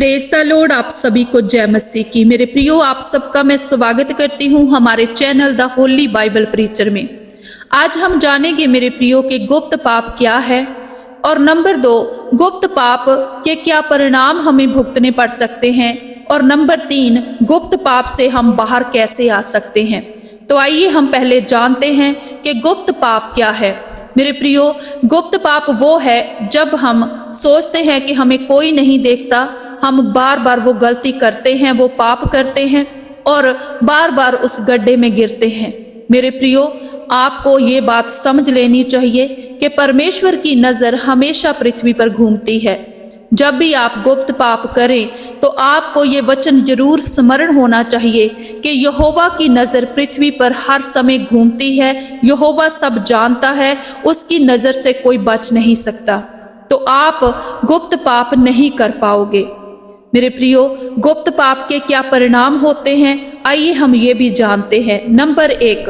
Praise the Lord. आप सभी को जय मसीह की। मेरे प्रियो, आप सबका मैं स्वागत करती हूँ हमारे channel the Holi Bible preacher में। आज हम जानेंगे मेरे प्रियो के गुप्त पाप क्या है, और नंबर 2, गुप्त पाप के क्या परिणाम हमें भुगतने पड़ सकते हैं, और नंबर 3, गुप्त पाप से हम बाहर कैसे आ सकते हैं। तो आइए हम पहले जानते हैं कि गुप्त पाप क्या है। मेरे प्रियो, गुप्त पाप वो है जब हम सोचते हैं कि हमें कोई नहीं देखता, हम बार बार वो गलती करते हैं, वो पाप करते हैं और बार बार उस गड्ढे में गिरते हैं। मेरे प्रियो, आपको ये बात समझ लेनी चाहिए कि परमेश्वर की नजर हमेशा पृथ्वी पर घूमती है। जब भी आप गुप्त पाप करें तो आपको ये वचन जरूर स्मरण होना चाहिए कि यहोवा की नजर पृथ्वी पर हर समय घूमती है। यहोवा सब जानता है, उसकी नजर से कोई बच नहीं सकता। तो आप गुप्त पाप नहीं कर पाओगे। मेरे प्रियो, गुप्त पाप के क्या परिणाम होते हैं, आइए हम ये भी जानते हैं। नंबर 1,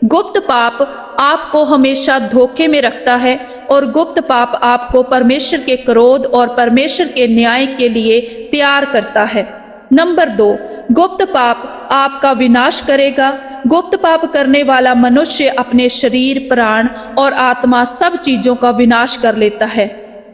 गुप्त पाप आपको हमेशा धोखे में रखता है और गुप्त पाप आपको परमेश्वर के क्रोध और परमेश्वर के न्याय के लिए तैयार करता है। नंबर 2, गुप्त पाप आपका विनाश करेगा। गुप्त पाप करने वाला मनुष्य अपने शरीर, प्राण और आत्मा सब चीजों का विनाश कर लेता है।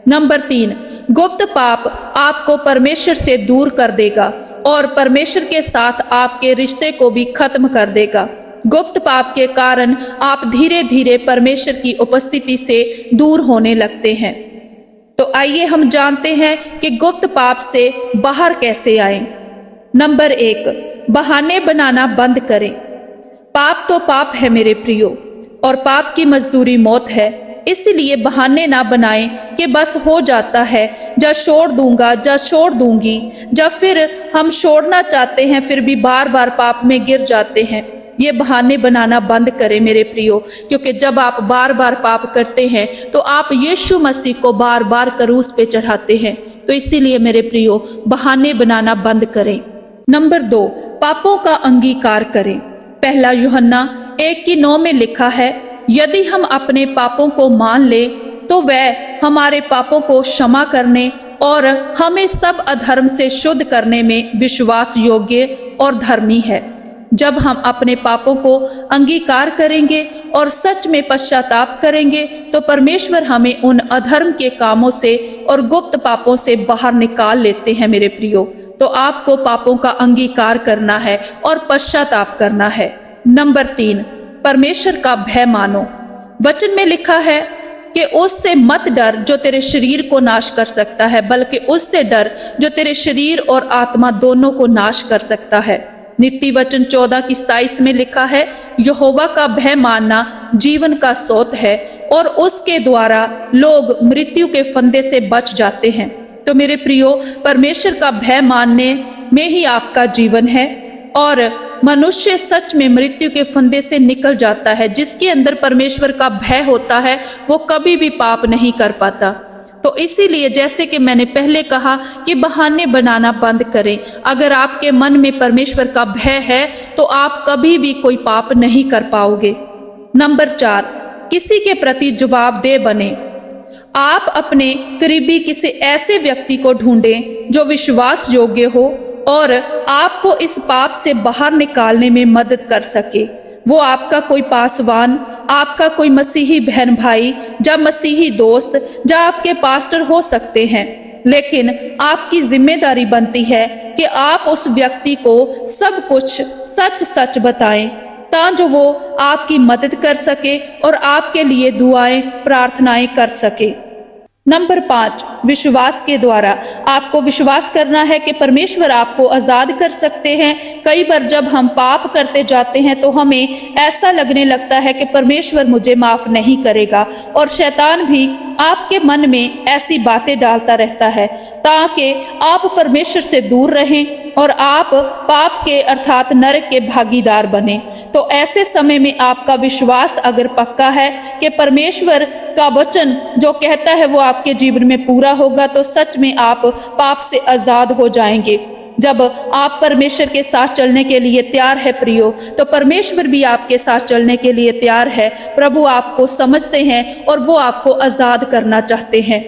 नंबर 3, गुप्त पाप आपको परमेश्वर से दूर कर देगा और परमेश्वर के साथ आपके रिश्ते को भी खत्म कर देगा। गुप्त पाप के कारण आप धीरे धीरे परमेश्वर की उपस्थिति से दूर होने लगते हैं। तो आइए हम जानते हैं कि गुप्त पाप से बाहर कैसे आएं। नंबर 1, बहाने बनाना बंद करें। पाप तो पाप है मेरे प्रियो, और पाप की मजदूरी मौत है। इसलिए बहाने ना बनाएं कि बस हो जाता है, जा छोड़ दूंगा, जा छोड़ दूंगी। जब फिर हम छोड़ना चाहते हैं फिर भी बार बार पाप में गिर जाते हैं। ये बहाने बनाना बंद करें मेरे प्रियो, क्योंकि जब आप बार बार पाप करते हैं तो आप यीशु मसीह को बार बार क्रूस पे चढ़ाते हैं। तो इसीलिए मेरे प्रियो, बहाने बनाना बंद करें। नंबर 2, पापों का अंगीकार करें। पहला यूहन्ना 1:9 में लिखा है, यदि हम अपने पापों को मान ले तो वह हमारे पापों को क्षमा करने और हमें सब अधर्म से शुद्ध करने में विश्वास योग्य और धर्मी है। जब हम अपने पापों को अंगीकार करेंगे और सच में पश्चाताप करेंगे तो परमेश्वर हमें उन अधर्म के कामों से और गुप्त पापों से बाहर निकाल लेते हैं। मेरे प्रियो, तो आपको पापों का अंगीकार करना है और पश्चाताप करना है। नंबर 3, परमेश्वर का भय मानो। वचन में लिखा है कि उससे मत डर जो तेरे शरीर को नाश कर सकता है, बल्कि उससे डर जो तेरे शरीर और आत्मा दोनों को नाश कर सकता है। नीति वचन 14:27 में लिखा है, यहोवा का भय मानना जीवन का स्रोत है और उसके द्वारा लोग मृत्यु के फंदे से बच जाते हैं। तो मेरे प्रियो, परमेश्वर का भय मानने में ही आपका जीवन है और मनुष्य सच में मृत्यु के फंदे से निकल जाता है। जिसके अंदर परमेश्वर का भय होता है वो कभी भी पाप नहीं कर पाता। तो इसीलिए जैसे कि मैंने पहले कहा कि बहाने बनाना बंद करें। अगर आपके मन में परमेश्वर का भय है तो आप कभी भी कोई पाप नहीं कर पाओगे। नंबर 4, किसी के प्रति जवाबदेह बने। आप अपने करीबी किसी ऐसे व्यक्ति को ढूंढें जो विश्वास योग्य हो और आपको इस पाप से बाहर निकालने में मदद कर सके। वो आपका कोई पासवान, आपका कोई मसीही बहन भाई, या मसीही दोस्त, या आपके पास्टर हो सकते हैं। लेकिन आपकी जिम्मेदारी बनती है कि आप उस व्यक्ति को सब कुछ सच सच बताएं, ताकि वो आपकी मदद कर सके और आपके लिए दुआएं प्रार्थनाएं कर सके। नंबर 5, विश्वास के द्वारा। आपको विश्वास करना है कि परमेश्वर आपको आजाद कर सकते हैं। कई बार जब हम पाप करते जाते हैं तो हमें ऐसा लगने लगता है कि परमेश्वर मुझे माफ नहीं करेगा, और शैतान भी आपके मन में ऐसी बातें डालता रहता है ताकि आप परमेश्वर से दूर रहें और आप पाप के अर्थात नरक के भागीदार बने। तो ऐसे समय में आपका विश्वास अगर पक्का है कि परमेश्वर का वचन जो कहता है वो आपके जीवन में पूरा होगा, तो सच में आप पाप से आजाद हो जाएंगे। जब आप परमेश्वर के साथ चलने के लिए तैयार है प्रियो, तो परमेश्वर भी आपके साथ चलने के लिए तैयार है। प्रभु आपको समझते हैं और वो आपको आजाद करना चाहते हैं।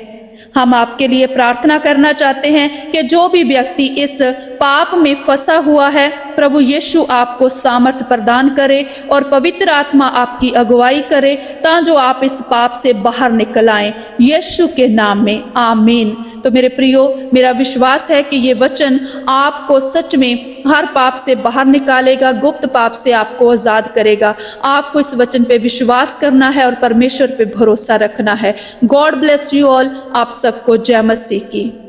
हम आपके लिए प्रार्थना करना चाहते हैं कि जो भी व्यक्ति इस पाप में फंसा हुआ है, प्रभु यीशु आपको सामर्थ्य प्रदान करे और पवित्र आत्मा आपकी अगुवाई करे, ताकि आप इस पाप से बाहर निकल आए, यीशु के नाम में, आमीन। तो मेरे प्रियो, मेरा विश्वास है कि ये वचन आपको सच में हर पाप से बाहर निकालेगा, गुप्त पाप से आपको आजाद करेगा। आपको इस वचन पे विश्वास करना है और परमेश्वर पे भरोसा रखना है। God bless you all. आप सबको जय मसीह की।